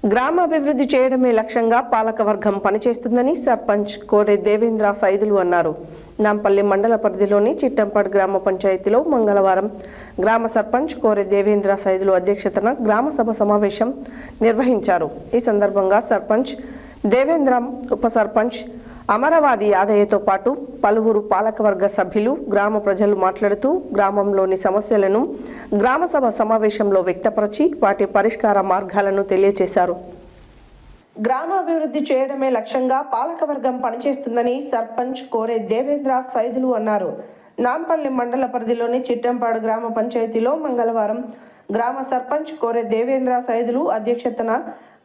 గ్రామాభివృద్ధి చేయడమే లక్ష్యంగా పాలకవర్గం పనిచేస్తుందని సర్పంచ్ కోరె దేవేంద్ర సైదులు అన్నారు. నాంపల్లి మండల పరిధిలోని చిట్టంపాడు గ్రామ పంచాయతీలో మంగళవారం గ్రామ సర్పంచ్ కోరె దేవేంద్ర సైదులు అధ్యక్షతన గ్రామ సభ సమావేశం నిర్వహించారు. ఈ సందర్భంగా సర్పంచ్ దేవేంద్ర, ఉప సర్పంచ్ అమరవాది యాదయ్యతో పాటు పలువురు పాలకవర్గ సభ్యులు, గ్రామ ప్రజలు మాట్లాడుతూ గ్రామంలోని సమస్యలను గ్రామసభ సమావేశంలో వ్యక్తపరిచి వాటి పరిష్కార మార్గాలను తెలియజేశారు. గ్రామాభివృద్ధి చేయడమే లక్ష్యంగా పాలకవర్గం పనిచేస్తుందని సర్పంచ్ కోరె దేవేంద్ర సైదులు అన్నారు. నాంపల్లి మండల పరిధిలోని చిట్టంపాడు గ్రామ పంచాయతీలో మంగళవారం గ్రామ సర్పంచ్ కోరె దేవేంద్ర సైదులు అధ్యక్షతన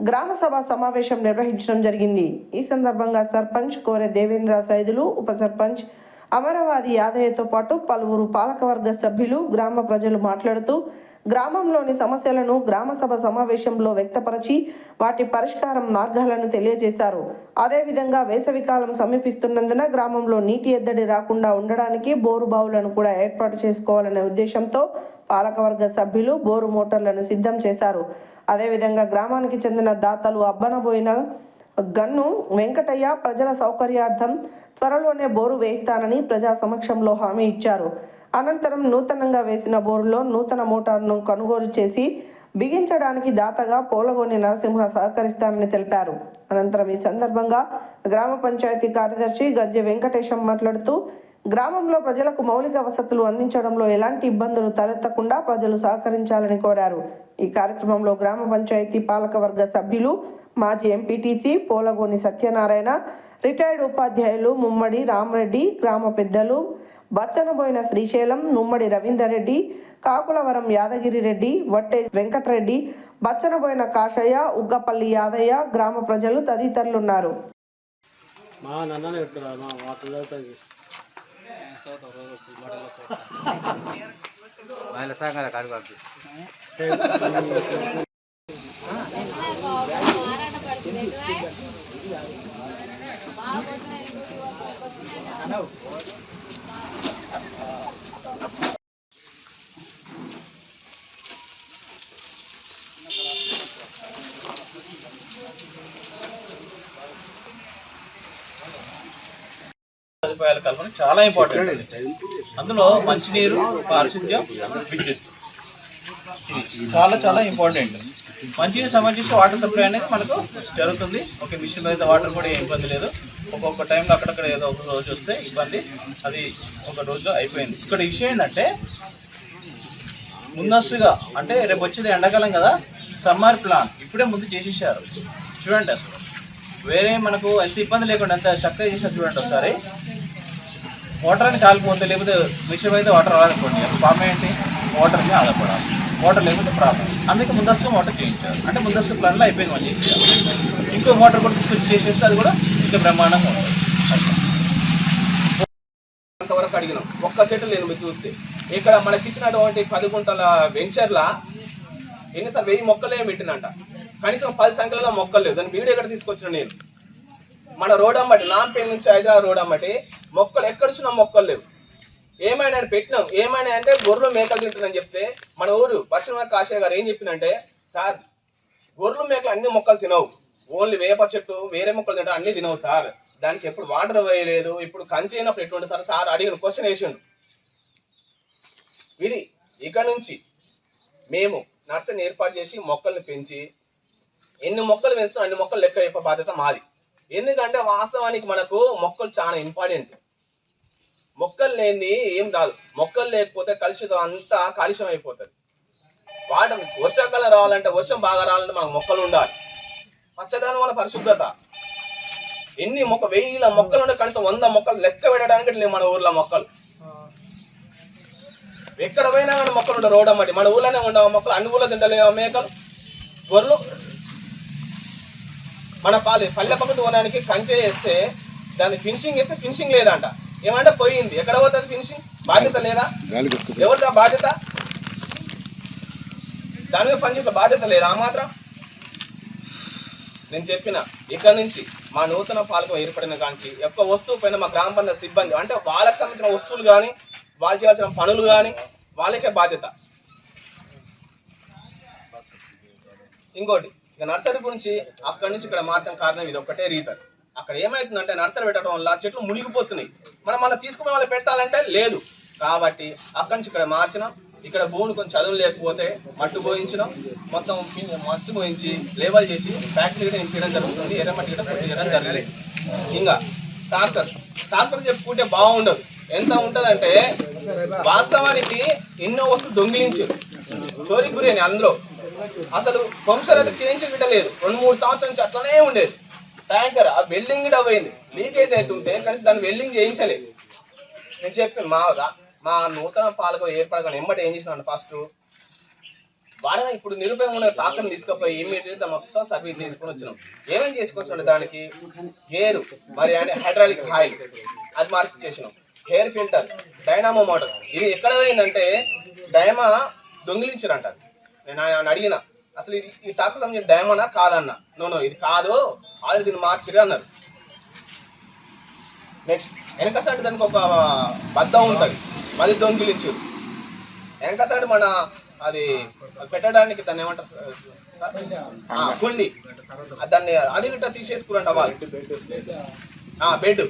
గ్రామ సభ సమావేశం నిర్వహించడం జరిగింది. ఈ సందర్భంగా సర్పంచ్ కోరె దేవేంద్ర సైదులు, ఉప సర్పంచ్ అమరవాది యాదయ్యతో పాటు పలువురు పాలకవర్గ సభ్యులు, గ్రామ ప్రజలు మాట్లాడుతూ గ్రామంలోని సమస్యలను గ్రామసభ సమావేశంలో వ్యక్తపరిచి వాటి పరిష్కారం మార్గాలను తెలియజేశారు. అదేవిధంగా వేసవికాలం సమీపిస్తున్నందున గ్రామంలో నీటి ఎద్దడి రాకుండా ఉండడానికి బోరు బావులను కూడా ఏర్పాటు చేసుకోవాలనే ఉద్దేశంతో పాలకవర్గ సభ్యులు బోరు మోటార్లను సిద్ధం చేశారు. అదేవిధంగా గ్రామానికి చెందిన దాతలు అబ్బనబోయిన గన్ను వెంకటయ్య ప్రజల సౌకర్యార్థం త్వరలోనే బోరు వేయిస్తానని ప్రజా సమక్షంలో హామీ ఇచ్చారు. అనంతరం నూతనంగా వేసిన బోరులో నూతన మోటార్ను కొనుగోలు చేసి బిగించడానికి దాతగా పోలగోని నరసింహ సహకరిస్తానని తెలిపారు. అనంతరం ఈ సందర్భంగా గ్రామ పంచాయతీ కార్యదర్శి గజ్జె వెంకటేశం మాట్లాడుతూ గ్రామంలో ప్రజలకు మౌలిక వసతులు అందించడంలో ఎలాంటి ఇబ్బందులు తలెత్తకుండా ప్రజలు సహకరించాలని కోరారు. ఈ కార్యక్రమంలో గ్రామ పంచాయతీ పాలకవర్గ సభ్యులు, మాజీ ఎంపీటీసీ పోలగోని సత్యనారాయణ, రిటైర్డ్ ఉపాధ్యాయులు ముమ్మడి రామరెడ్డి, గ్రామ పెద్దలు బచ్చనబోయిన శ్రీశైలం, ముమ్మడి రవీందర్ రెడ్డి, కాకులవరం యాదగిరి రెడ్డి, వట్టె వెంకటరెడ్డి, బచ్చనబోయిన కాశయ్య, ఉగ్గపల్లి యాదయ్య, గ్రామ ప్రజలు తదితరులున్నారు. సదుపాయాల కల్పన చాలా ఇంపార్టెంట్. అందులో మంచినీరు, పారిశుద్ధ్యం, విద్యుత్ చాలా చాలా ఇంపార్టెంట్. మంచినీరు సంబంధించి వాటర్ సప్లై అనేది మనకు జరుగుతుంది. ఒక మిషన్ అయితే వాటర్ కూడా ఇబ్బంది లేదు. ఒక్కొక్క టైంలో అక్కడక్కడ ఏదో ఒక రోజు వస్తే ఇబ్బంది, అది ఒక రోజులో అయిపోయింది. ఇక్కడ విషయం ఏంటంటే ముందస్తుగా, అంటే రేపు వచ్చేది ఎండాకాలం కదా, సమ్మర్ ప్లాన్ ఇప్పుడే ముందు చేసేసారు. చూడండి, అసలు వేరే మనకు ఎంత ఇబ్బంది లేకుండా ఎంత చక్కగా చేసారు చూడండి. ఒకసారి వాటర్ అని కాలిపోతే, లేకపోతే మిషన్ అయితే వాటర్ రాదనుకోండి, ప్రాబ్లం ఏంటి? వాటర్ని ఆధారపడాలి. వాటర్ లేకపోతే ప్రాబ్లం. అందుకే ముందస్తు మోటార్ చేయించారు. అంటే ముందస్తు ప్లాన్లో అయిపోయింది మనం చేయించారు. ఇంకో మోటార్ కూడా తీసుకొచ్చి చేసేస్తే అది కూడా ఇంకా బ్రహ్మాండంగా ఉంటుంది. అంతవరకు అడిగినాం, ఒక్క చెట్టు లేదు. మీరు చూస్తే ఇక్కడ మనకి ఇచ్చినటువంటి 10 గుంటల వెంచర్లా ఎన్నిసార్లు 1000 మొక్కలే పెట్టినంట. కనీసం 10 సంఖ్యలో మొక్కలు లేవు. దాని వీడియో ఎక్కడ తీసుకొచ్చిన నేను, మన రోడ్ అమ్మటి నాంపేట నుంచి హైదరాబాద్ రోడ్ అమ్మటి మొక్కలు ఎక్కడిచ్చినా మొక్కలు లేవు. ఏమైనా పెట్టినాం, ఏమైనా అంటే గొర్రెలు మేకలు తింటున్నాయని చెప్తే మన ఊరు బచ్చన కాశయ్య గారు ఏం చెప్పిందంటే, సార్ గొర్రెలు మేకలు అన్ని మొక్కలు తినవు, ఓన్లీ వేప చెట్టు వేరే మొక్కలు తింటారు, అన్ని తినవు సార్, దానికి ఎప్పుడు వాటర్ వేయలేదు, ఇప్పుడు కంచి అయినప్పుడు ఎటువంటి సార్ అడిగిన క్వశ్చన్ వేసిండు. ఇది ఇక నుంచి మేము నర్సరీని ఏర్పాటు చేసి మొక్కల్ని పెంచి ఎన్ని మొక్కలు వేస్తాం అన్ని మొక్కలు లెక్క చెప్పే బాధ్యత మాది. ఎందుకంటే వాస్తవానికి మనకు మొక్కలు చాలా ఇంపార్టెంట్. మొక్కలు లేనిది ఏం రాదు. మొక్కలు లేకపోతే కలుషితం అంతా కాలుష్యం అయిపోతుంది. వాటర్ వర్షాకాలం రావాలంటే, వర్షం బాగా రావాలంటే మనకు మొక్కలు ఉండాలి. పచ్చదనం వల్ల పరిశుభ్రత. ఎన్ని 1000 మొక్కలు ఉంటే కనీసం 100 మొక్కలు లెక్క పెట్టడానికి లేవు మన ఊర్లో మొక్కలు. ఎక్కడ పోయినా కానీ మొక్కలు ఉండే రోడ్ అమ్మటి. మన ఊళ్ళోనే ఉండవు మొక్కలు, అన్ని ఊళ్ళో తింటలేవు మేకలు, గొర్రెలు. మన పల్లె పక్కన పోవడానికి కంచె వేస్తే దాన్ని ఫినిషింగ్ వేస్తే ఫినిషింగ్ లేదంట. ఏమంటే పోయింది, ఎక్కడ పోతుంది ఫినిషింగ్? బాధ్యత లేదా? ఎవరిదా బాధ్యత? దాని మీద పనిచేసే బాధ్యత లేదా? ఆ మాత్రం నేను చెప్పిన, ఇక్కడ నుంచి మా నూతన పాలకం ఏర్పడిన కానీ ఒక్క వస్తువు పైన మా గ్రామ పంచాయతీ సిబ్బంది, అంటే వాళ్ళకి సంబంధించిన వస్తువులు కానీ, వాళ్ళు చేయాల్సిన పనులు కానీ వాళ్ళకే బాధ్యత. ఇంకోటి, ఇక నర్సరీ గురించి అక్కడి నుంచి ఇక్కడ మార్చిన కారణం ఇది ఒక్కటే రీజన్. అక్కడ ఏమవుతుందంటే నర్సరీ పెట్టడం వల్ల చెట్లు మునిగిపోతున్నాయి. మనం మళ్ళీ తీసుకుని వాళ్ళు పెట్టాలంటే లేదు. కాబట్టి అక్కడి నుంచి ఇక్కడ మార్చినాం. ఇక్కడ భూములు కొంచెం చదువు లేకపోతే మట్టు పోయించడం, మొత్తం మట్టు పోయించి లేవల్ చేసి ఫ్యాక్టరీ కూడా ఇంపేయడం జరుగుతుంది. ఎర్రమట్టి కూడా పొట్టి చేయడం జరగలేదు. ఇంకా ట్రాక్టర్ చెప్పుకుంటే బాగుండదు. ఎంత ఉంటదంటే వాస్తవానికి ఎన్నో వస్తువులు దొంగిలించారు, చోరీకి గురి అని. అందులో అసలు పంప్సర్ అయితే చేయించలేదు. 2-3 సంవత్సరాల నుంచి అట్లనే ఉండేది. ట్యాంకర్ ఆ వెల్డింగ్ కూడా పోయింది, లీకేజ్ అవుతుంటే కనీసం దాన్ని వెల్డింగ్ చేయించలేదు. నేను చెప్పాను మా నూతన పాలక ఏర్పడగానే ఎమ్మటి ఏం చేసినాను, ఫస్ట్ వాడగా ఇప్పుడు నిరుపయోగమైన ట్రాక్టర్ని తీసుకుపోయి ఇమ్మీడియట్ మొత్తం సర్వీస్ చేసుకుని వచ్చినాం. ఏమేమి చేసుకొచ్చాడు, దానికి గేరు మరి హైడ్రాలిక్ ఆయిల్ అది మార్పు చేసినాం, హెయిర్ ఫిల్టర్, డైనామో మోటార్. ఇది ఎక్కడ పోయిందంటే డైమా దొంగిలించారంట. నేను ఆయన అడిగిన అసలు ఇది ఈ ట్రాక్టర్ సంబంధించిన డైమానా కాదన్న. నో ఇది కాదు, ఆల్రెడీ దీన్ని మార్చిరే అన్నారు. నెక్స్ట్ వెనక సైడ్ దానికి ఒక బద్ద ఉంటుంది, అది దొంగిలించారు. వెనక సైడ్ మన అది పెట్టడానికి దాన్ని ఏమంటారు కుండి, దాన్ని అది గిట్ట తీసేసుకురంట వాళ్ళు. బెడ్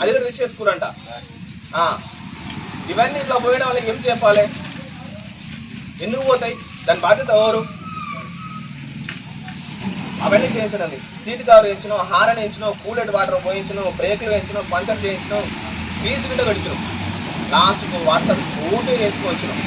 అది కూడా తీసేసుకురంట. ఇవన్నీ ఇట్లా పోయడం వాళ్ళకి ఏం చెప్పాలి, ఎందుకు పోతాయి, దాని బాధ్యత ఎవరు? అవన్నీ చేయించడం, సీట్ కవర్ వేయించినాం, హారన్ వేయించినాం, కూలెట్ వాటర్ పోయించినాం, బ్రేకులు వేయించినాం, పంచర్ చేయించినాం, ఫీజు గిట్ట కట్టించినాం. లాస్ట్కు వాట్సాప్ స్కూటీ వేయించుకొని వచ్చినాం.